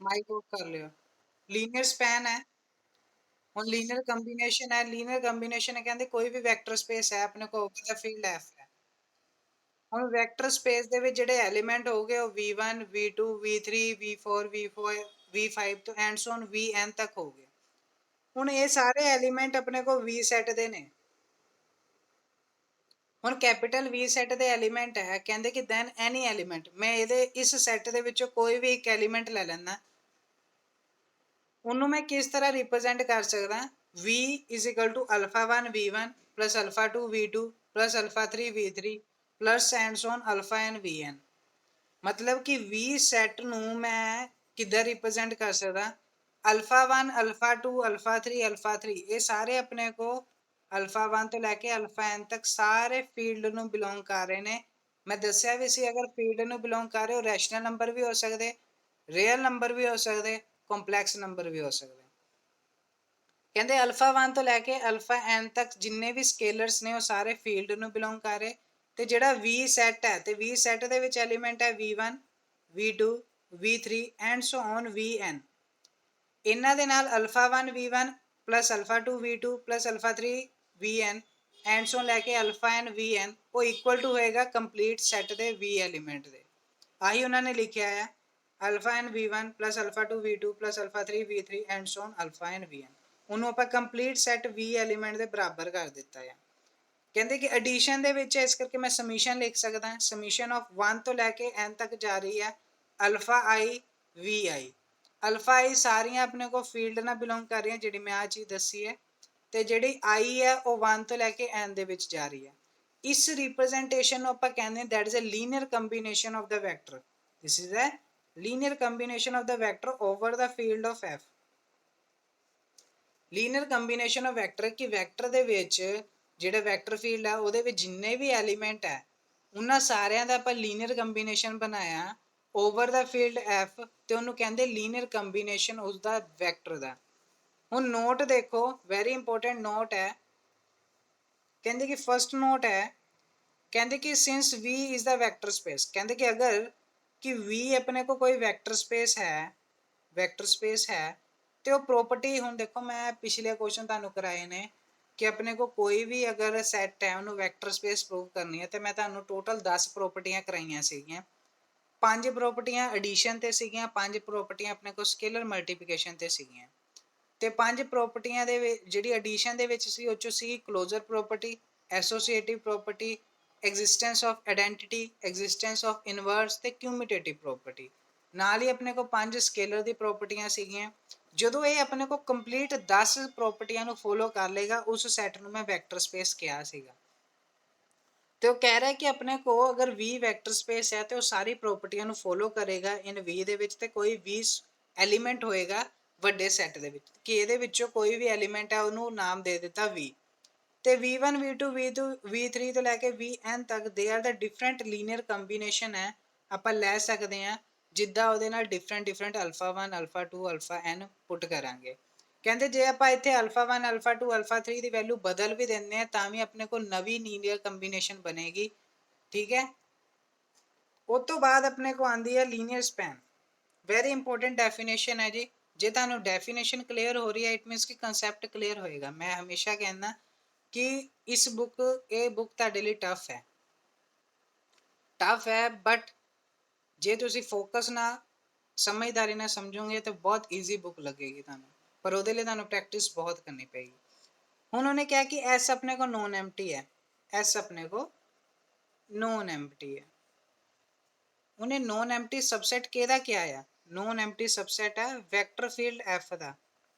Mic off कर लियो। Linear span है। ਹੁਣ ਲੀਨੀਅਰ ਕੰਬੀਨੇਸ਼ਨ ਹੈ। ਲੀਨੀਅਰ ਕੰਬੀਨੇਸ਼ਨ ਹੈ, ਕਹਿੰਦੇ ਕੋਈ ਵੀ ਵੈਕਟਰ ਸਪੇਸ ਹੈ ਆਪਣੇ ਕੋਲ ਉਹਦਾ ਫੀਲਡ ਐਫ ਹੈ। ਹੁਣ ਵੈਕਟਰ ਸਪੇਸ ਦੇ ਵਿੱਚ ਜਿਹੜੇ ਐਲੀਮੈਂਟ ਹੋਗੇ ਉਹ v1 v2 v3 v4 v4 v5 ਤੋਂ ਐਂਡ ਸੋ ਔਨ vn ਤੱਕ ਹੋਗੇ। ਹੁਣ ਇਹ ਸਾਰੇ ਐਲੀਮੈਂਟ ਆਪਣੇ ਕੋਲ v ਸੈਟ ਦੇ ਨੇ। ਹੁਣ ਕੈਪੀਟਲ v ਸੈਟ ਦੇ ਐਲੀਮੈਂਟ ਹੈ, ਕਹਿੰਦੇ ਕਿ ਦੈਨ ਐਨੀ ਐਲੀਮੈਂਟ, ਮੈਂ ਇਹਦੇ ਇਸ ਸੈਟ ਦੇ ਵਿੱਚੋਂ ਕੋਈ ਵੀ ਇੱਕ ਐਲੀਮੈਂਟ ਲੈ ਲੈਣਾ, ਉਹਨੂੰ ਮੈਂ ਕਿਸ ਤਰ੍ਹਾਂ ਰਿਪਰੈਜ਼ੈਂਟ ਕਰ ਸਕਦਾ, v is equal to α1 v1 plus α2 v2 plus α3 v3 plus and so on αn vn। मतलब कि v ਸੈਟ ਨੂੰ ਮੈਂ ਕਿੱਦਾਂ ਰਿਪਰੈਜ਼ੈਂਟ ਕਰ ਸਕਦਾ, α1 α2 α3 α3 ਇਹ ਸਾਰੇ ਆਪਣੇ ਕੋ α1 ਤੋਂ ਲੈ ਕੇ αn ਤੱਕ ਸਾਰੇ ਫੀਲਡ ਨੂੰ ਬਿਲੋਂਗ ਕਰ ਰਹੇ ਨੇ। ਮੈਂ ਦੱਸਿਆ ਵੀ ਸੀ ਅਗਰ ਫੀਲਡ ਨੂੰ ਬਿਲੋਂਗ ਕਰ ਰਹੇ ਹੋ ਰੈਸ਼ਨਲ ਨੰਬਰ ਵੀ ਹੋ ਸਕਦੇ, ਰੀਅਲ ਨੰਬਰ ਵੀ ਹੋ ਸਕਦੇ, ਕੰਪਲੈਕਸ ਨੰਬਰ ਵੀ ਹੋ ਸਕਦੇ। ਕਹਿੰਦੇ α1 ਤੋਂ ਲੈ ਕੇ αn ਤੱਕ ਜਿੰਨੇ ਵੀ ਸਕੇਲਰਸ ਨੇ ਉਹ ਸਾਰੇ ਫੀਲਡ ਨੂੰ ਬਿਲੋਂਗ ਕਰ ਰਹੇ। ਤੇ ਜਿਹੜਾ v ਸੈਟ ਹੈ ਤੇ v ਸੈਟ ਦੇ ਵਿੱਚ ਐਲੀਮੈਂਟ ਹੈ v1 v2 v3 and so on vn। ਇਹਨਾਂ ਦੇ ਨਾਲ α1 v1 plus α2 v2 plus α3 vn and so ਲੈ ਕੇ αn vn ਉਹ ਇਕੁਅਲ ਟੂ ਹੋਏਗਾ ਕੰਪਲੀਟ ਸੈਟ ਦੇ v ਐਲੀਮੈਂਟ ਦੇ। ਆਹੀ ਉਹਨਾਂ ਨੇ ਲਿਖਿਆ ਹੈ αn v1 plus α2 v2 plus α3 v3 and so on αn vn। ਉਹਨੂੰ ਆਪਾਂ ਕੰਪਲੀਟ ਸੈਟ v ਐਲੀਮੈਂਟ ਦੇ ਬਰਾਬਰ ਕਰ ਦਿੱਤਾ ਹੈ। ਕਹਿੰਦੇ ਕਿ ਐਡੀਸ਼ਨ ਦੇ ਵਿੱਚ ਇਸ ਕਰਕੇ ਮੈਂ ਸਮੀਸ਼ਨ ਲਿਖ ਸਕਦਾ, ਸਮੀਸ਼ਨ ਆਫ 1 ਤੋਂ ਲੈ ਕੇ n ਤੱਕ ਜਾ ਰਹੀ ਹੈ alpha i vi। Alpha i ਸਾਰੀਆਂ ਆਪਣੇ ਕੋਲ ਫੀਲਡ ਨਾਲ ਬਿਲੋਂਗ ਕਰ ਰਹੀਆਂ ਜਿਹੜੀ ਮੈਂ ਆ ਚੀਜ਼ ਦੱਸੀ ਹੈ, ਤੇ ਜਿਹੜੀ i ਹੈ ਉਹ 1 ਤੋਂ ਲੈ ਕੇ n ਦੇ ਵਿੱਚ ਜਾ ਰਹੀ ਹੈ। ਇਸ ਰਿਪਰੈਜ਼ੈਂਟੇਸ਼ਨ ਨੂੰ ਆਪਾਂ ਕਹਿੰਦੇ that is a linear combination of the vector. This is a linear combination of the vector over the field of f। Linear combination of vector ਕਿ ਵੈਕਟਰ ਦੇ ਵਿੱਚ ਜਿਹੜਾ ਵੈਕਟਰ ਫੀਲਡ ਆ ਉਹਦੇ ਵਿੱਚ ਜਿੰਨੇ ਵੀ ਐਲੀਮੈਂਟ ਹੈ ਉਹਨਾਂ ਸਾਰਿਆਂ ਦਾ ਆਪਾਂ ਲੀਨੀਅਰ ਕੰਬੀਨੇਸ਼ਨ ਬਣਾਇਆ ਓਵਰ ਦਾ ਫੀਲਡ f, ਤੇ ਉਹਨੂੰ ਕਹਿੰਦੇ ਲੀਨੀਅਰ ਕੰਬੀਨੇਸ਼ਨ ਉਸ ਦਾ ਵੈਕਟਰ ਦਾ। ਹੁਣ ਨੋਟ ਦੇਖੋ, ਵੈਰੀ ਇੰਪੋਰਟੈਂਟ ਨੋਟ ਹੈ। ਕਹਿੰਦੇ ਕਿ ਫਸਟ ਨੋਟ ਹੈ, ਕਹਿੰਦੇ ਕਿ since v is the vector space, ਕਹਿੰਦੇ ਕਿ ਅਗਰ ਕਿ v ਆਪਣੇ ਕੋ ਕੋਈ ਵੈਕਟਰ ਸਪੇਸ ਹੈ, ਵੈਕਟਰ ਸਪੇਸ ਹੈ ਤੇ ਉਹ ਪ੍ਰੋਪਰਟੀ, ਹੁਣ ਦੇਖੋ ਮੈਂ ਪਿਛਲੇ ਕੁਐਸਚਨ ਤੁਹਾਨੂੰ ਕਰਾਏ ਨੇ ਕਿ ਆਪਣੇ ਕੋ ਕੋਈ ਵੀ ਅਗਰ ਸੈਟ ਹੈ ਉਹਨੂੰ ਵੈਕਟਰ ਸਪੇਸ ਪ੍ਰੂਵ ਕਰਨੀ ਹੈ ਤੇ ਮੈਂ ਤੁਹਾਨੂੰ ਟੋਟਲ 10 ਪ੍ਰੋਪਰਟੀਆਂ ਕਰਾਈਆਂ ਸੀਗੀਆਂ। 5 ਪ੍ਰੋਪਰਟੀਆਂ ਐਡੀਸ਼ਨ ਤੇ ਸੀਗੀਆਂ, 5 ਪ੍ਰੋਪਰਟੀਆਂ ਆਪਣੇ ਕੋ ਸਕੇਲਰ ਮਲਟੀਪਲੀਕੇਸ਼ਨ ਤੇ ਸੀਗੀਆਂ। ਤੇ 5 ਪ੍ਰੋਪਰਟੀਆਂ ਦੇ ਜਿਹੜੀ ਐਡੀਸ਼ਨ ਦੇ ਵਿੱਚ ਸੀ ਉਹ ਚ ਸੀ closure property, associative property, existence of identity, existence of inverse ਤੇ ਕਿਊਮੂਟੇਟਿਵ ਪ੍ਰੋਪਰਟੀ। ਨਾਲ ਹੀ ਆਪਣੇ ਕੋਲ 5 ਸਕੇਲਰ ਦੀ ਪ੍ਰੋਪਰਟੀਆਂ ਸੀਗੀਆਂ। ਜਦੋਂ ਇਹ ਆਪਣੇ ਕੋਲ ਕੰਪਲੀਟ 10 ਪ੍ਰੋਪਰਟੀਆਂ ਨੂੰ ਫੋਲੋ ਕਰ ਲੇਗਾ ਉਸ ਸੈਟ ਨੂੰ ਮੈਂ ਵੈਕਟਰ ਸਪੇਸ ਕਿਹਾ ਸੀਗਾ। ਤੇ ਉਹ ਕਹਿ ਰਿਹਾ ਕਿ ਆਪਣੇ ਕੋ ਅਗਰ v ਵੈਕਟਰ ਸਪੇਸ ਹੈ ਤੇ ਉਹ ਸਾਰੀ ਪ੍ਰੋਪਰਟੀਆਂ ਨੂੰ ਫੋਲੋ ਕਰੇਗਾ ਇਨ v ਦੇ ਵਿੱਚ, ਤੇ ਕੋਈ v ਐਲੀਮੈਂਟ ਹੋਏਗਾ ਵੱਡੇ ਸੈੱਟ ਦੇ ਵਿੱਚ ਕਿ ਇਹਦੇ ਵਿੱਚੋਂ ਕੋਈ ਵੀ ਐਲੀਮੈਂਟ ਹੈ ਉਹਨੂੰ ਨਾਮ ਦੇ ਦਿੱਤਾ v। ਤੇ v1 v2 v2 v3 ਤੋਂ ਲੈ ਕੇ vn ਤੱਕ they are the different linear combination ਹੈ, ਆਪਾਂ ਲੈ ਸਕਦੇ ਹਾਂ ਜਿੱਦਾਂ ਉਹਦੇ ਨਾਲ ਡਿਫਰੈਂਟ α1 α2 αn ਪੁੱਟ ਕਰਾਂਗੇ। ਕਹਿੰਦੇ ਜੇ ਆਪਾਂ ਇੱਥੇ α1 α2 α3 ਦੀ ਵੈਲਿਊ ਬਦਲ ਵੀ ਦਿੰਦੇ ਆ ਤਾਂ ਵੀ ਆਪਣੇ ਕੋਲ ਨਵੀਂ ਲੀਨੀਅਰ ਕੰਬੀਨੇਸ਼ਨ ਬਣੇਗੀ। ਠੀਕ ਹੈ, ਉਸ ਤੋਂ ਬਾਅਦ ਆਪਣੇ ਕੋ ਆਂਦੀ ਹੈ linear span. Very important definition ਹੈ ਜੀ। ਜੇ ਤੁਹਾਨੂੰ ਡੈਫੀਨੇਸ਼ਨ ਕਲੀਅਰ ਹੋ ਰਹੀ ਹੈ ਇਟ ਮੀਨਸ ਕਿ ਕਨਸੈਪਟ ਕਲੀਅਰ ਹੋਏਗਾ। ਮੈਂ ਹਮੇਸ਼ਾ ਕਹਿੰਦਾ ਕਿ ਇਹ ਬੁੱਕ ਤੁਹਾਡੇ ਲਈ ਟਫ ਹੈ ਬਟ ਜੇ ਤੁਸੀਂ ਫੋਕਸ ਨਾਲ ਸਮਝਦਾਰੀ ਨਾਲ ਸਮਝੋਗੇ ਤਾਂ ਬਹੁਤ ਈਜ਼ੀ ਬੁੱਕ ਲੱਗੇਗੀ ਤੁਹਾਨੂੰ, ਪਰ ਉਹਦੇ ਲਈ ਤੁਹਾਨੂੰ ਪ੍ਰੈਕਟਿਸ ਬਹੁਤ ਕਰਨੀ ਪਏਗੀ। ਹੁਣ ਉਹਨੇ ਕਿਹਾ ਕਿ ਐਸ ਆਪਣੇ ਕੋ ਨੋਨ ਐਮਟੀ ਹੈ, ਐਸ ਆਪਣੇ ਕੋ ਨੋਨ ਐਮਟੀ ਹੈ। ਉਹਨੇ ਨੋਨ ਐਮਟੀ ਸਬਸੈਟ ਕਿਹਦਾ ਕਿਹਾ ਆ, ਨੋਨ ਐਮਟੀ ਸਬਸੈਟ ਹੈ ਵੈਕਟਰ ਫੀਲਡ ਐਫ ਦਾ।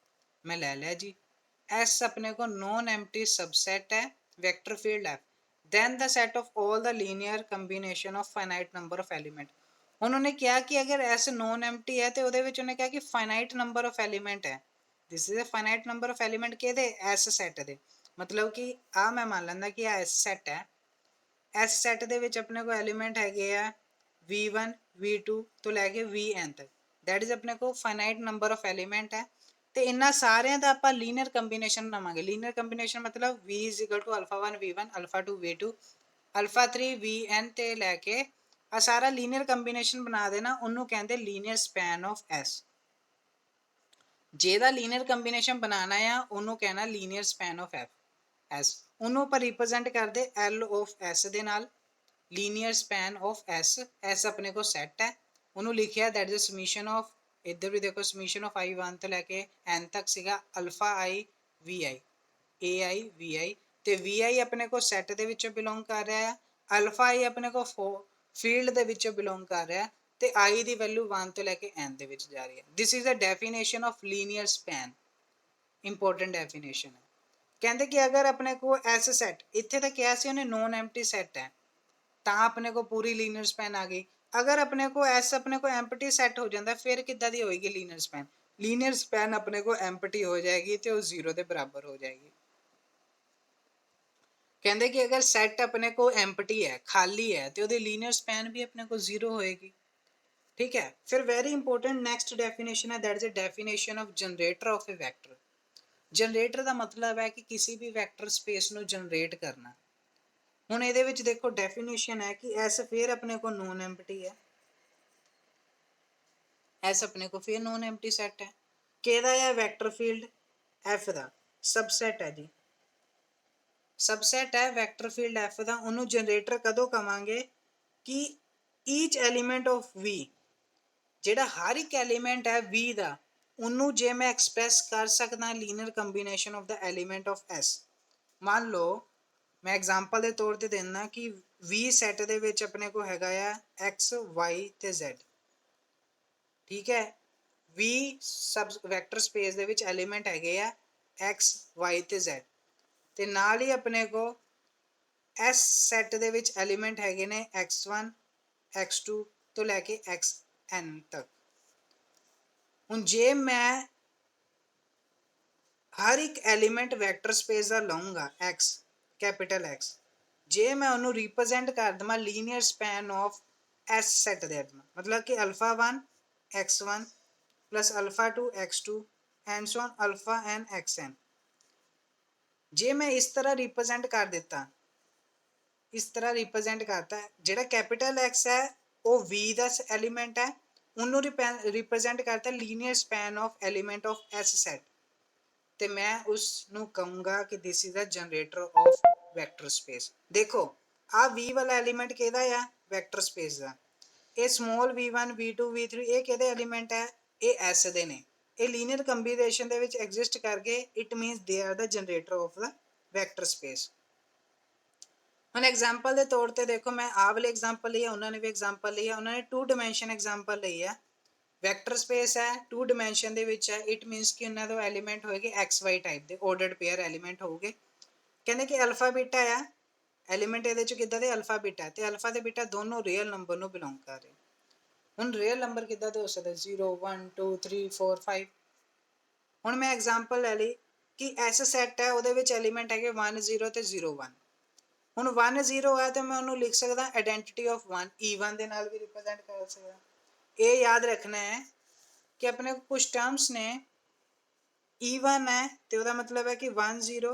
ਮੈਂ ਲੈ ਲਿਆ ਜੀ, ਐਸ ਆਪਣੇ ਕੋ ਨੋਨ ਐਮਟੀ ਸਬਸੈਟ ਹੈ vector field F, then the set of all the linear combination of finite number of element। ਹੁਣ ਉਹਨੇ ਕਿਹਾ ਕਿ ਅਗਰ S ਨੋਨ ਐਮਟੀ ਹੈ ਤੇ ਉਹਦੇ ਵਿੱਚ ਉਹਨੇ ਕਿਹਾ ਕਿ finite number of element ਹੈ। this is a finite number of element ਕਿਹਦੇ, S ਸੈਟ ਦੇ। ਮਤਲਬ ਕਿ ਆ ਮੈਂ ਮੰਨ ਲੈਂਦਾ ਕਿ ਆ S ਸੈਟ ਹੈ, S ਸੈਟ ਦੇ ਵਿੱਚ ਆਪਣੇ ਕੋਲ ਐਲੀਮੈਂਟ ਹੈਗੇ ਆ v1 v2 ਤੋਂ ਲੈ ਕੇ vn ਤੱਕ, that is ਆਪਣੇ ਕੋਲ finite number of element ਹੈ। ਤੇ ਇਹਨਾਂ ਸਾਰਿਆਂ ਦਾ ਆਪਾਂ ਲੀਨੀਅਰ ਕੰਬੀਨੇਸ਼ਨ ਬਣਾਵਾਂਗੇ। ਲੀਨੀਅਰ ਕੰਬੀਨੇਸ਼ਨ ਮਤਲਬ v α1 v1 α2 v2 α3 vn ਤੇ ਲੈ ਕੇ ਆ ਸਾਰਾ ਲੀਨੀਅਰ ਕੰਬੀਨੇਸ਼ਨ ਬਣਾ ਦੇਣਾ, ਉਹਨੂੰ ਕਹਿੰਦੇ ਲੀਨੀਅਰ ਸਪੈਨ ਆਫ S। ਜਿਹਦਾ ਲੀਨੀਅਰ ਕੰਬੀਨੇਸ਼ਨ ਬਣਾਉਣਾ ਆ ਉਹਨੂੰ ਕਹਿਣਾ linear span of F S, ਉਹਨੂੰ ਆਪਾਂ ਰਿਪਰੈਜ਼ੈਂਟ ਕਰਦੇ ਐਲ ਆਫ ਐਸ ਦੇ ਨਾਲ। Linear span of S, S ਆਪਣੇ ਕੋਲ ਸੈੱਟ ਹੈ, ਉਹਨੂੰ ਲਿਖਿਆ ਦੈਟ ਇਜ਼ ਸਮੀਸ਼ਨ ਆਫ, ਇੱਧਰ ਵੀ ਦੇਖੋ ਸਮੀਸ਼ਨ ਆਫ i 1 ਤੋਂ ਲੈ ਕੇ n ਤੱਕ ਸੀਗਾ alpha i vi ai vi, ਤੇ vi ਆਪਣੇ ਕੋਲ ਸੈੱਟ ਦੇ ਵਿੱਚੋਂ ਬਿਲੋਂਗ ਕਰ ਰਿਹਾ ਆ, ਅਲਫਾ i ਆਪਣੇ ਕੋਲ ਫੀਲਡ ਦੇ ਵਿੱਚੋਂ ਬਿਲੋਂਗ ਕਰ ਰਿਹਾ, ਤੇ i ਦੀ ਵੈਲਿਊ 1 ਤੋਂ ਲੈ ਕੇ n ਦੇ ਵਿੱਚ ਜਾ ਰਹੀ ਹੈ। This is the definition of linear span, important definition ਹੈ। ਕਹਿੰਦੇ ਕਿ ਅਗਰ ਆਪਣੇ ਕੋਲ ਐਸ ਸੈਟ, ਇੱਥੇ ਤਾਂ ਕਿਹਾ ਸੀ ਉਹਨੇ ਨੋਨ ਐਮਟੀ ਸੈਟ ਹੈ, ਤਾਂ ਆਪਣੇ ਕੋਲ ਪੂਰੀ ਲੀਨੀਅਰ ਸਪੈਨ ਆ ਗਈ। ਅਗਰ ਆਪਣੇ ਕੋਲ ਐਸ ਆਪਣੇ ਕੋਲ ਐਮਪਟੀ ਸੈੱਟ ਹੋ ਜਾਂਦਾ ਫਿਰ ਕਿੱਦਾਂ ਦੀ ਹੋਏਗੀ ਲੀਨੀਅਰ ਸਪੈਨ? ਲੀਨੀਅਰ ਸਪੈਨ ਆਪਣੇ ਕੋਲ ਐਮਪਟੀ ਹੋ ਜਾਏਗੀ ਤੇ ਉਹ 0 ਦੇ ਬਰਾਬਰ ਹੋ ਜਾਏਗੀ। ਕਹਿੰਦੇ ਕਿ ਅਗਰ ਸੈੱਟ ਆਪਣੇ ਕੋਲ ਐਮਪਟੀ ਹੈ, ਖਾਲੀ ਹੈ, ਤੇ ਉਹਦੀ ਲੀਨੀਅਰ ਸਪੈਨ ਵੀ ਆਪਣੇ ਕੋਲ 0 ਹੋਏਗੀ। ਠੀਕ ਹੈ, ਫਿਰ ਵੈਰੀ ਇੰਪੋਰਟੈਂਟ ਨੈਕਸਟ ਡੈਫੀਨੇਸ਼ਨ ਹੈ, that is a definition of generator of a vector. Generator ਦਾ ਮਤਲਬ ਹੈ ਕਿ ਕਿਸੇ ਵੀ ਵੈਕਟਰ ਸਪੇਸ ਨੂੰ ਜਨਰੇਟ ਕਰਨਾ। ਹੁਣ ਇਹਦੇ ਵਿੱਚ ਦੇਖੋ ਡੈਫੀਨੇਸ਼ਨ ਹੈ ਕਿ ਐਸ ਫਿਰ ਆਪਣੇ ਕੋਲ ਨੋਨ ਐਮਪਟੀ ਹੈ, ਐਸ ਆਪਣੇ ਕੋਲ ਫਿਰ ਨੋਨ ਐਮਪਟੀ ਸੈੱਟ ਹੈ, ਕਿਹਦਾ ਹੈ ਵੈਕਟਰ ਫੀਲਡ ਐਫ ਦਾ ਸਬਸੈਟ ਹੈ ਜੀ, ਸਬਸੈਟ ਹੈ ਵੈਕਟਰ ਫੀਲਡ ਐਫ ਦਾ। ਉਹਨੂੰ ਜਨਰੇਟਰ ਕਦੋਂ ਕਵਾਂਗੇ ਕਿ ਈਚ ਐਲੀਮੈਂਟ ਆਫ V, ਜਿਹੜਾ ਹਰ ਇੱਕ ਐਲੀਮੈਂਟ ਹੈ V ਦਾ, ਉਹਨੂੰ ਜੇ ਮੈਂ ਐਕਸਪ੍ਰੈਸ ਕਰ ਸਕਦਾ linear combination of the element of S। ਮੰਨ ਲਓ ਮੈਂ ਐਗਜ਼ਾਮਪਲ ਦੇ ਤੌਰ ਤੇ ਦਿੰਦਾ ਕਿ V ਸੈੱਟ ਦੇ ਵਿੱਚ ਆਪਣੇ ਕੋਲ ਹੈਗਾ ਆ x y ਤੇ z। ਠੀਕ ਹੈ, V ਸਬ ਵੈਕਟਰ ਸਪੇਸ ਦੇ ਵਿੱਚ ਐਲੀਮੈਂਟ ਹੈਗੇ ਆ x y ਤੇ z, ਤੇ ਨਾਲ ਹੀ ਆਪਣੇ ਕੋਲ S ਸੈੱਟ ਦੇ ਵਿੱਚ ਐਲੀਮੈਂਟ ਹੈਗੇ ਨੇ x1 x2 ਤੋਂ ਲੈ ਕੇ xn ਤੱਕ। ਹੁਣ ਜੇ ਮੈਂ ਹਰ ਇੱਕ ਐਲੀਮੈਂਟ ਵੈਕਟਰ ਸਪੇਸ ਦਾ ਲਵਾਂਗਾ x ਕੈਪੀਟਲ X, ਜੇ ਮੈਂ ਉਹਨੂੰ ਰਿਪਰੈਜ਼ੈਂਟ ਕਰ ਦਵਾਂ linear span of S set ਦੇ ਦਵਾਂ, ਮਤਲਬ ਕਿ alpha 1 x1 plus alpha 2 x2 and so on alpha n xn, ਜੇ ਮੈਂ ਇਸ ਤਰ੍ਹਾਂ ਰਿਪਰੈਜ਼ੈਂਟ ਕਰ ਦਿੱਤਾ, ਇਸ ਤਰ੍ਹਾਂ ਰਿਪਰੈਜ਼ੈਂਟ ਕਰਤਾ, ਜਿਹੜਾ ਕੈਪੀਟਲ X ਹੈ ਉਹ V ਦਾ ਐਲੀਮੈਂਟ ਹੈ, ਉਹਨੂੰ ਰਿਪਰੈਜ਼ੈਂਟ ਕਰਤਾ linear span of element of S set, ਤੇ ਮੈਂ ਉਸ ਨੂੰ ਕਹੂੰਗਾ ਕਿ this is a generator of vector space. ਦੇਖੋ ਆ V ਵਾਲਾ ਐਲੀਮੈਂਟ ਕਿਹਦਾ ਆ ਵੈਕਟਰ ਸਪੇਸ ਦਾ, ਇਹ ਸਮੋਲ v1 v2 v3 ਇਹ ਕਿਹਦੇ ਐਲੀਮੈਂਟ ਹੈ, ਇਹ S ਦੇ ਨੇ। ਇਹ ਲੀਨੀਅਰ ਕੰਬੀਨੇਸ਼ਨ ਦੇ ਵਿੱਚ ਐਗਜ਼ਿਸਟ ਕਰਕੇ it means they are the generator of the vector space. ਹੁਣ ਐਗਜ਼ਾਮਪਲ ਦੇ ਤੌਰ ਤੇ ਦੇਖੋ, ਮੈਂ ਆਹ ਵਾਲੀ ਐਗਜ਼ਾਮਪਲ ਲਈ ਹੈ, ਉਹਨਾਂ ਨੇ ਵੀ ਐਗਜ਼ਾਮਪਲ ਲਈ ਹੈ, ਉਹਨਾਂ ਨੇ 2 ਡਾਇਮੈਂਸ਼ਨ ਐਗਜ਼ਾਮਪਲ ਲਈ ਹੈ। ਵੈਕਟਰ ਸਪੇਸ ਹੈ 2 ਡਾਇਮੈਂਸ਼ਨ ਦੇ ਵਿੱਚ ਹੈ, ਇਟ ਮੀਨਸ ਕਿ ਉਹਨਾਂ ਦੇ ਐਲੀਮੈਂਟ ਹੋਏਗੇ XY ਟਾਈਪ ਦੇ ਆਰਡਰਡ ਪੇਅਰ ਐਲੀਮੈਂਟ ਹੋਊਗੇ। ਕਹਿੰਦੇ ਕਿ ਅਲਫਾ ਬੀਟਾ ਆ ਐਲੀਮੈਂਟ ਇਹਦੇ ਚ ਕਿੱਦਾਂ ਦੇ ਅਲਫਾ ਬੀਟਾ, ਤੇ ਅਲਫਾ ਤੇ ਬੀਟਾ ਦੋਨੋਂ ਰੀਅਲ ਨੰਬਰ ਨੂੰ ਬਿਲੋਂਗ ਕਰ ਰਹੇ। ਹੁਣ ਰੀਅਲ ਨੰਬਰ ਕਿੱਦਾਂ ਦੇ ਹੋ ਸਕਦੇ 0 1 2 3 4 5। ਹੁਣ ਮੈਂ ਐਗਜ਼ਾਮਪਲ ਲੈ ਲਈ ਕਿ S ਸੈੱਟ ਹੈ, ਉਹਦੇ ਵਿੱਚ ਐਲੀਮੈਂਟ ਹੈਗੇ 1 0 ਤੇ 0 1। ਹੁਣ 1 0 ਹੈ ਤੇ ਮੈਂ ਉਹਨੂੰ ਲਿਖ ਸਕਦਾ ਆਇਡੈਂਟੀਟੀ ਆਫ 1 E1 ਦੇ ਨਾਲ ਵੀ ਰਿਪਰੈਜ਼ੈਂਟ ਕਰ ਸਕਦਾ। ਇਹ ਯਾਦ ਰੱਖਣਾ ਹੈ ਕਿ ਆਪਣੇ ਕੁਝ ਟਰਮਸ ਨੇ E1 ਹੈ ਤੇ ਉਹਦਾ ਮਤਲਬ ਹੈ ਕਿ 1 0,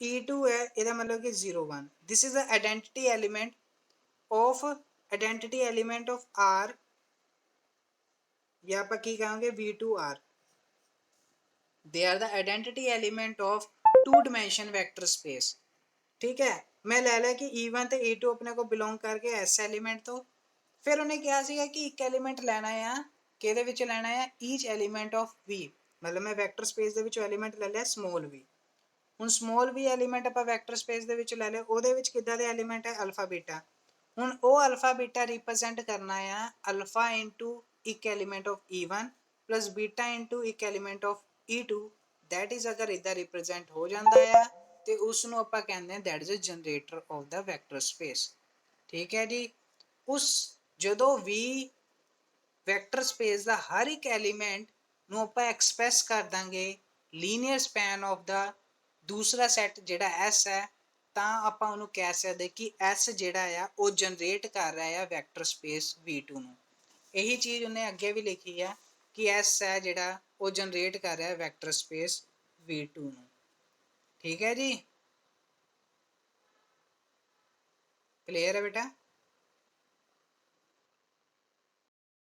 E2 ਹੈ ਇਹਦਾ ਮਤਲਬ ਕਿ 0 1। This is the identity element of R, ਜਾਂ ਆਪਾਂ ਕੀ ਕਹਾਂਗੇ V2R। they are the identity element of 2 dimension vector space। ठीक है, मैं ले लिया कि E1 ਤੇ E2 ਆਪਣੇ ਕੋ ਬਿਲੋਂਗ ਕਰਕੇ S ਐਲੀਮੈਂਟ ਤੋਂ। ਫਿਰ ਉਹਨੇ ਕਿਹਾ ਸੀਗਾ ਕਿ ਇੱਕ ਐਲੀਮੈਂਟ ਲੈਣਾ ਆ, ਕਿਹਦੇ ਵਿੱਚ ਲੈਣਾ ਆ ਈਚ ਐਲੀਮੈਂਟ ਆਫ V, ਮਤਲਬ ਮੈਂ ਵੈਕਟਰ ਸਪੇਸ ਦੇ ਵਿੱਚੋਂ ਐਲੀਮੈਂਟ ਲੈ ਲਿਆ ਸਮੋਲ v। ਹੁਣ ਸਮੋਲ v ਐਲੀਮੈਂਟ ਆਪਾਂ ਵੈਕਟਰ ਸਪੇਸ ਦੇ ਵਿੱਚ ਲੈ ਲਿਆ, ਉਹਦੇ ਵਿੱਚ ਕਿੱਦਾਂ ਦੇ ਐਲੀਮੈਂਟ ਹੈ ਅਲਫਾ ਬੀਟਾ। ਹੁਣ ਉਹ ਅਲਫਾ ਬੀਟਾ ਰਿਪਰੈਜ਼ੈਂਟ ਕਰਨਾ ਆ ਅਲਫਾ ਇਨਟੂ ਇੱਕ element of E1 plus beta into ਇੱਕ element of E2। That is ਅਗਰ ਇਦਾਂ ਰਿਪਰੈਜ਼ੈਂਟ ਹੋ ਜਾਂਦਾ ਆ ਤੇ ਉਸ ਨੂੰ ਆਪਾਂ ਕਹਿੰਦੇ ਹਾਂ that is a generator of the vector space. ਠੀਕ ਹੈ ਜੀ, ਉਸ ਜਦੋਂ ਵੀ ਵੈਕਟਰ ਸਪੇਸ ਦਾ ਹਰ ਇੱਕ ਐਲੀਮੈਂਟ ਨੂੰ ਆਪਾਂ ਐਕਸਪ੍ਰੈਸ ਕਰ ਦਾਂਗੇ ਲੀਨੀਅਰ ਸਪੈਨ ਆਫ ਦਾ ਦੂਸਰਾ ਸੈੱਟ ਜਿਹੜਾ S ਹੈ, ਤਾਂ ਆਪਾਂ ਉਹਨੂੰ ਕਹਿ ਸਕਦੇ ਕਿ S ਜਿਹੜਾ ਆ ਉਹ ਜਨਰੇਟ ਕਰ ਰਿਹਾ ਆ ਵੈਕਟਰ ਸਪੇਸ V2 ਨੂੰ। ਇਹੀ ਚੀਜ਼ ਉਹਨੇ ਅੱਗੇ ਵੀ ਲਿਖੀ ਆ ਕਿ S ਹੈ ਜਿਹੜਾ ਉਹ ਜਨਰੇਟ ਕਰ ਰਿਹਾ ਵੈਕਟਰ ਸਪੇਸ V2 ਨੂੰ। ਠੀਕ ਹੈ ਜੀ, ਕਲੀਅਰ ਹੈ ਬੇਟਾ।